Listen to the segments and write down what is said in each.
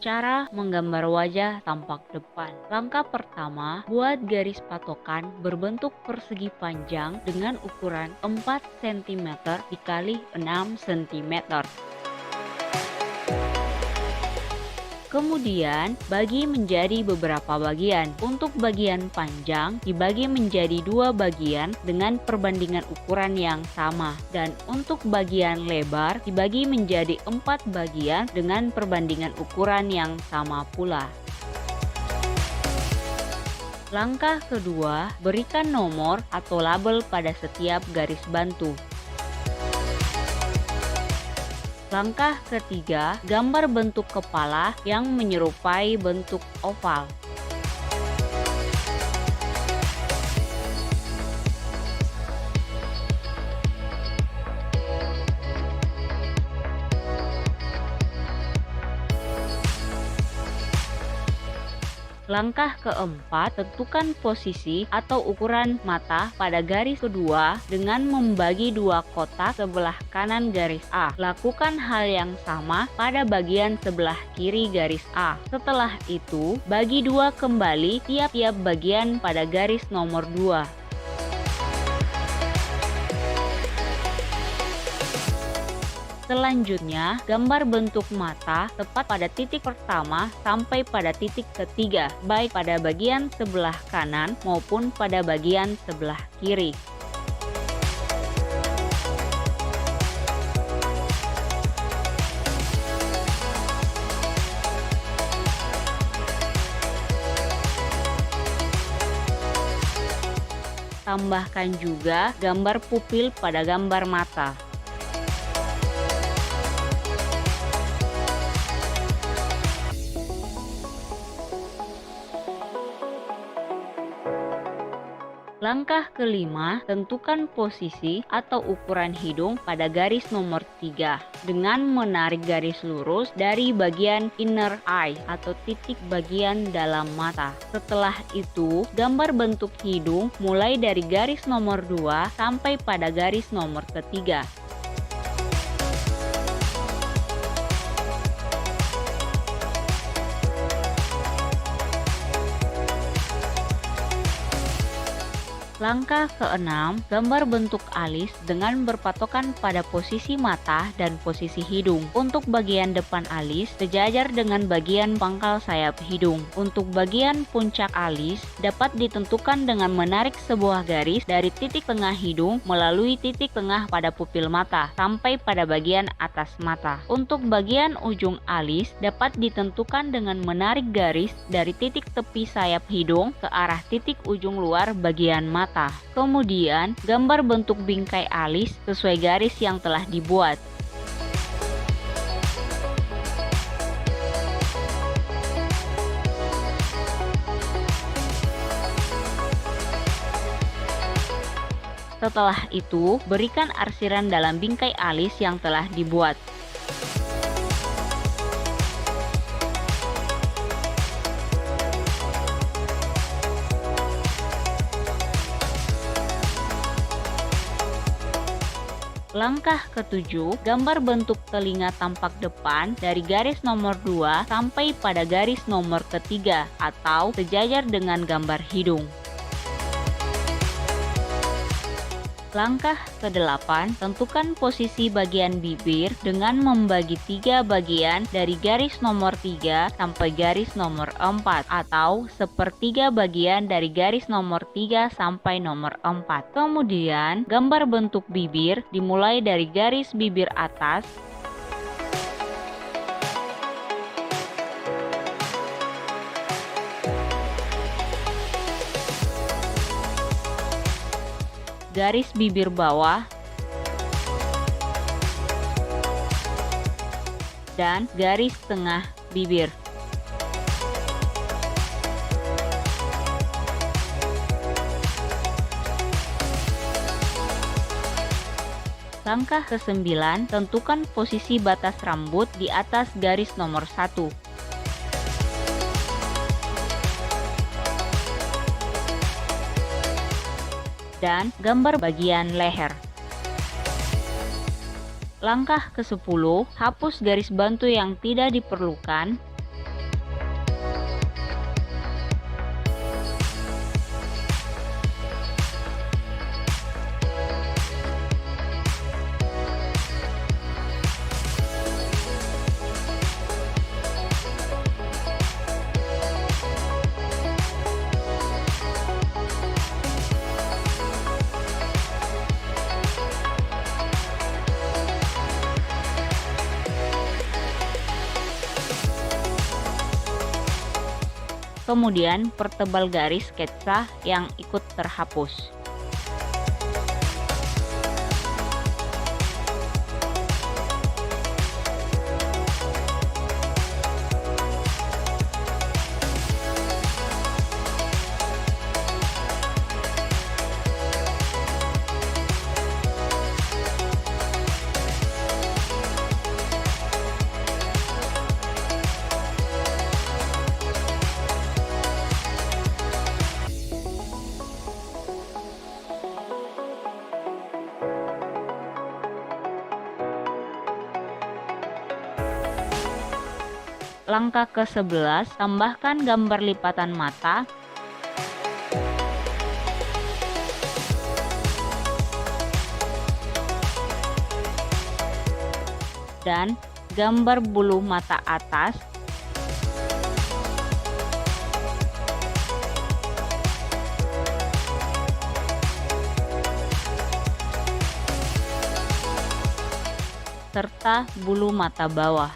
Cara menggambar wajah tampak depan. Langkah pertama, buat garis patokan berbentuk persegi panjang dengan ukuran 4 cm dikali 6 cm. Kemudian, bagi menjadi beberapa bagian. Untuk bagian panjang, dibagi menjadi 2 bagian dengan perbandingan ukuran yang sama. Dan untuk bagian lebar, dibagi menjadi 4 bagian dengan perbandingan ukuran yang sama pula. Langkah kedua, berikan nomor atau label pada setiap garis bantu. Langkah ketiga, gambar bentuk kepala yang menyerupai bentuk oval. Langkah keempat, tentukan posisi atau ukuran mata pada garis kedua dengan membagi 2 kotak sebelah kanan garis A. Lakukan hal yang sama pada bagian sebelah kiri garis A. Setelah itu, bagi 2 kembali tiap-tiap bagian pada garis nomor 2. Selanjutnya, gambar bentuk mata tepat pada titik pertama sampai pada titik ketiga, baik pada bagian sebelah kanan maupun pada bagian sebelah kiri. Tambahkan juga gambar pupil pada gambar mata. Langkah kelima, tentukan posisi atau ukuran hidung pada garis nomor 3 dengan menarik garis lurus dari bagian inner eye atau titik bagian dalam mata. Setelah itu, gambar bentuk hidung mulai dari garis nomor 2 sampai pada garis nomor ketiga. Langkah keenam, gambar bentuk alis dengan berpatokan pada posisi mata dan posisi hidung. Untuk bagian depan alis, sejajar dengan bagian pangkal sayap hidung. Untuk bagian puncak alis, dapat ditentukan dengan menarik sebuah garis dari titik tengah hidung melalui titik tengah pada pupil mata, sampai pada bagian atas mata. Untuk bagian ujung alis, dapat ditentukan dengan menarik garis dari titik tepi sayap hidung ke arah titik ujung luar bagian mata. Kemudian, gambar bentuk bingkai alis sesuai garis yang telah dibuat. Setelah itu, berikan arsiran dalam bingkai alis yang telah dibuat. Langkah ketujuh, gambar bentuk telinga tampak depan dari garis nomor 2 sampai pada garis nomor ketiga atau sejajar dengan gambar hidung. Langkah ke-8, tentukan posisi bagian bibir dengan membagi 3 bagian dari garis nomor 3 sampai garis nomor 4 atau sepertiga bagian dari garis nomor 3 sampai nomor 4. Kemudian, gambar bentuk bibir dimulai dari garis bibir atas, garis bibir bawah, dan garis tengah bibir. Langkah ke-9, tentukan posisi batas rambut di atas garis nomor 1. Dan gambar bagian leher. Langkah ke-10, hapus garis bantu yang tidak diperlukan. kemudian pertebal garis sketsa yang ikut terhapus. Langkah ke-11, tambahkan gambar lipatan mata dan gambar bulu mata atas serta bulu mata bawah.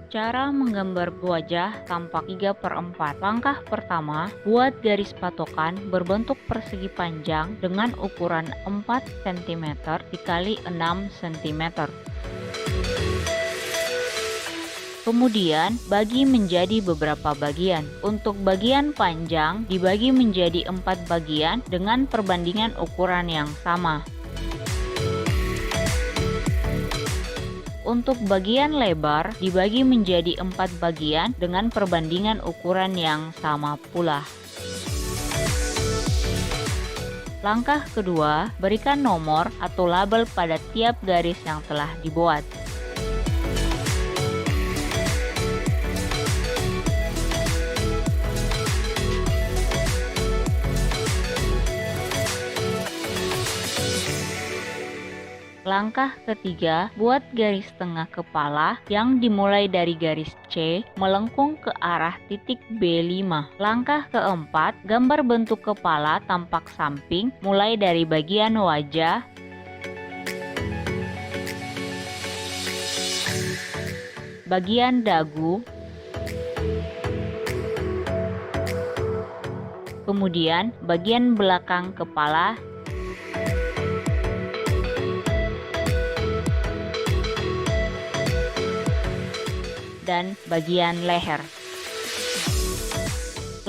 Cara menggambar wajah tampak 3/4. Langkah pertama, buat garis patokan berbentuk persegi panjang dengan ukuran 4 cm dikali 6 cm. Kemudian, bagi menjadi beberapa bagian. Untuk bagian panjang dibagi menjadi 4 bagian dengan perbandingan ukuran yang sama. Untuk bagian lebar dibagi menjadi 4 bagian dengan perbandingan ukuran yang sama pula. Langkah kedua, berikan nomor atau label pada tiap garis yang telah dibuat. Langkah ketiga, buat garis tengah kepala yang dimulai dari garis C melengkung ke arah titik B5. Langkah keempat, gambar bentuk kepala tampak samping mulai dari bagian wajah, bagian dagu, kemudian bagian belakang kepala, dan bagian leher.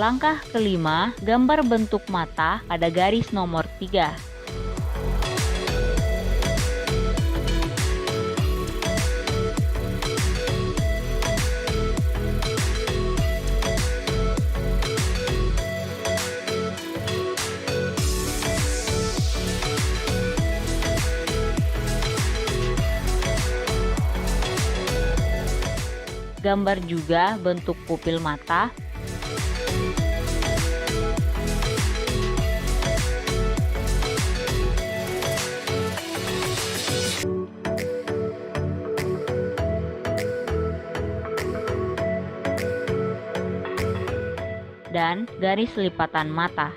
Langkah kelima, gambar bentuk mata pada garis nomor 3. Gambar juga bentuk pupil mata, dan garis lipatan mata.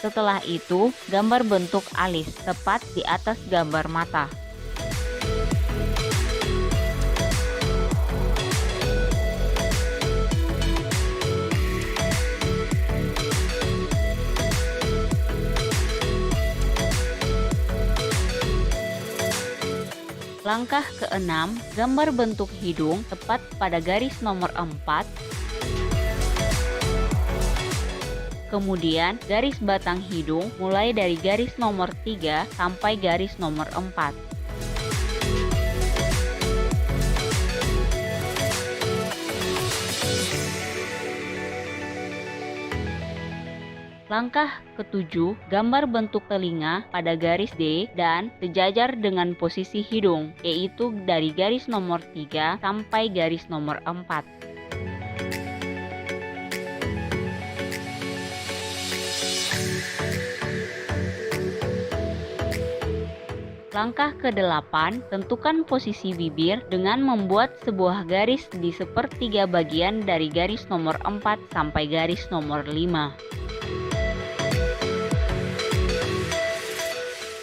Setelah itu, gambar bentuk alis tepat di atas gambar mata. Langkah keenam, gambar bentuk hidung tepat pada garis nomor 4. Kemudian garis batang hidung mulai dari garis nomor 3 sampai garis nomor 4. Langkah ketujuh, gambar bentuk telinga pada garis D dan sejajar dengan posisi hidung, yaitu dari garis nomor 3 sampai garis nomor 4. Langkah ke-8, tentukan posisi bibir dengan membuat sebuah garis di sepertiga bagian dari garis nomor 4 sampai garis nomor 5.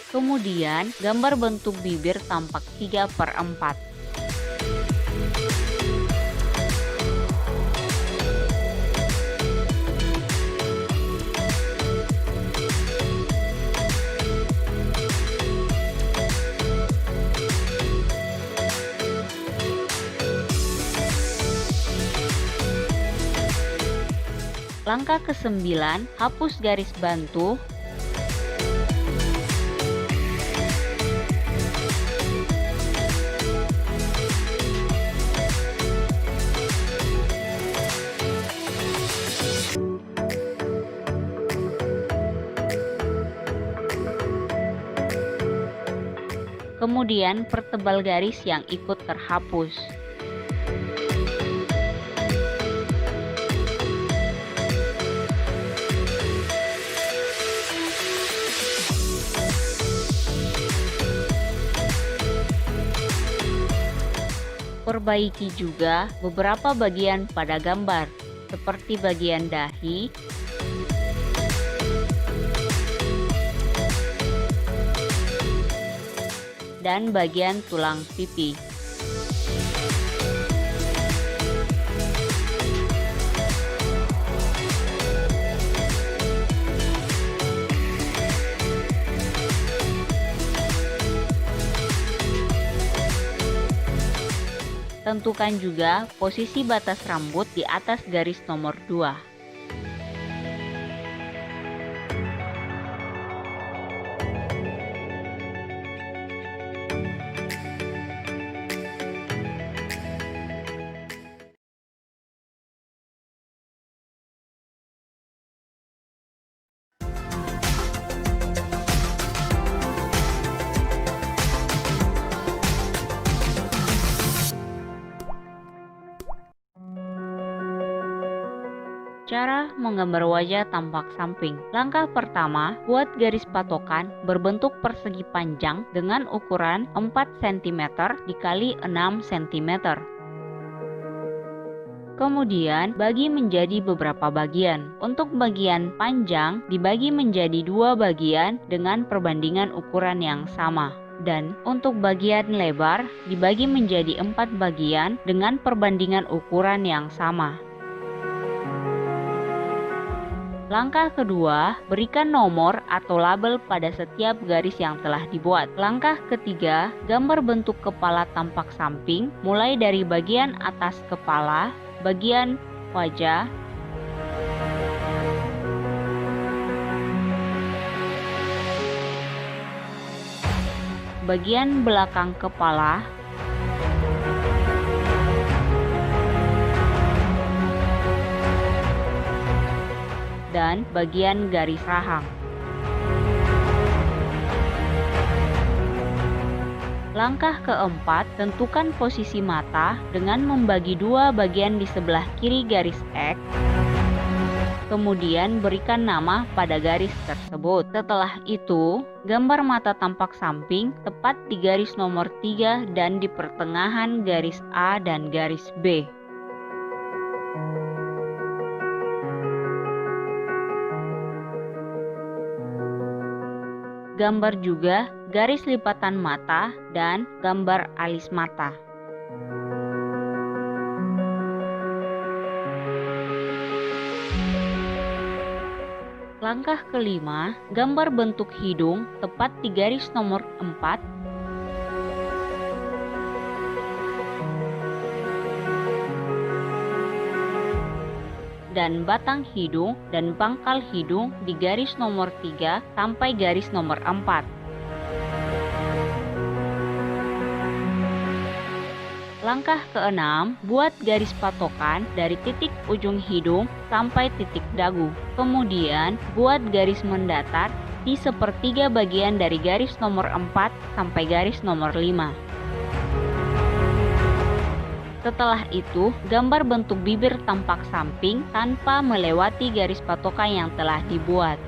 Kemudian, gambar bentuk bibir tampak 3/4. Langkah ke-9, hapus garis bantu. Kemudian pertebal garis yang ikut terhapus. Perbaiki juga beberapa bagian pada gambar, seperti bagian dahi, dan bagian tulang pipi. Tentukan juga posisi batas rambut di atas garis nomor 2. Cara menggambar wajah tampak samping. Langkah pertama, buat garis patokan berbentuk persegi panjang dengan ukuran 4 cm dikali 6 cm. Kemudian, bagi menjadi beberapa bagian. Untuk bagian panjang dibagi menjadi 2 bagian dengan perbandingan ukuran yang sama. Dan untuk bagian lebar dibagi menjadi 4 bagian dengan perbandingan ukuran yang sama. Langkah kedua, berikan nomor atau label pada setiap garis yang telah dibuat. Langkah ketiga, gambar bentuk kepala tampak samping, mulai dari bagian atas kepala, bagian wajah, bagian belakang kepala, dan bagian garis rahang. Langkah keempat, tentukan posisi mata dengan membagi 2 bagian di sebelah kiri garis X. Kemudian berikan nama pada garis tersebut. Setelah itu, gambar mata tampak samping tepat di garis nomor 3 dan di pertengahan garis A dan garis B. Gambar juga garis lipatan mata dan gambar alis mata. Langkah kelima, gambar bentuk hidung tepat di garis nomor 4. Dan batang hidung dan pangkal hidung di garis nomor 3 sampai garis nomor 4. Langkah keenam, buat garis patokan dari titik ujung hidung sampai titik dagu. Kemudian, buat garis mendatar di sepertiga bagian dari garis nomor 4 sampai garis nomor 5. Setelah itu, gambar bentuk bibir tampak samping tanpa melewati garis patokan yang telah dibuat.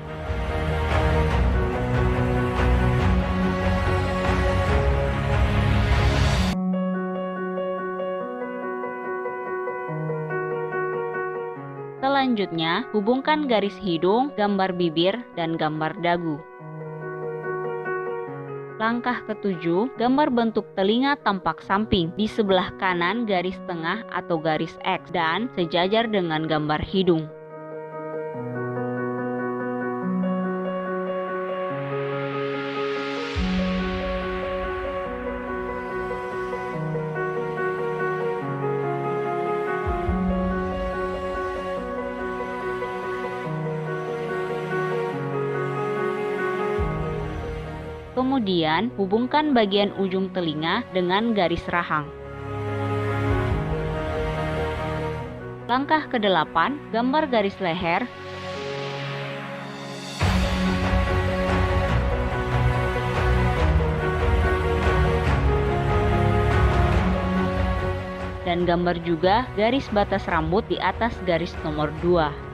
Selanjutnya, hubungkan garis hidung, gambar bibir, dan gambar dagu. Langkah ketujuh, gambar bentuk telinga tampak samping di sebelah kanan garis tengah atau garis X dan sejajar dengan gambar hidung. Kemudian, hubungkan bagian ujung telinga dengan garis rahang. Langkah ke-8, gambar garis leher. Dan gambar juga garis batas rambut di atas garis nomor 2.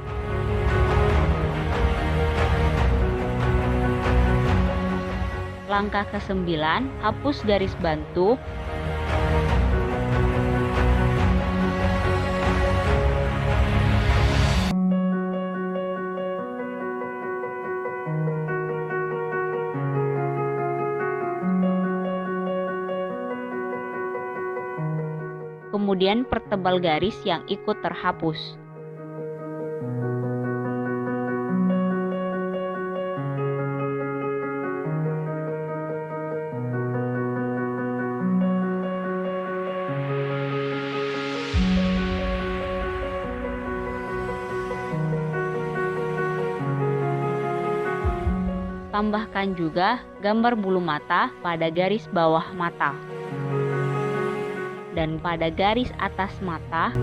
Langkah ke-9, hapus garis bantu. Kemudian pertebal garis yang ikut terhapus. Tambahkan juga gambar bulu mata pada garis bawah mata. Dan pada garis atas mata,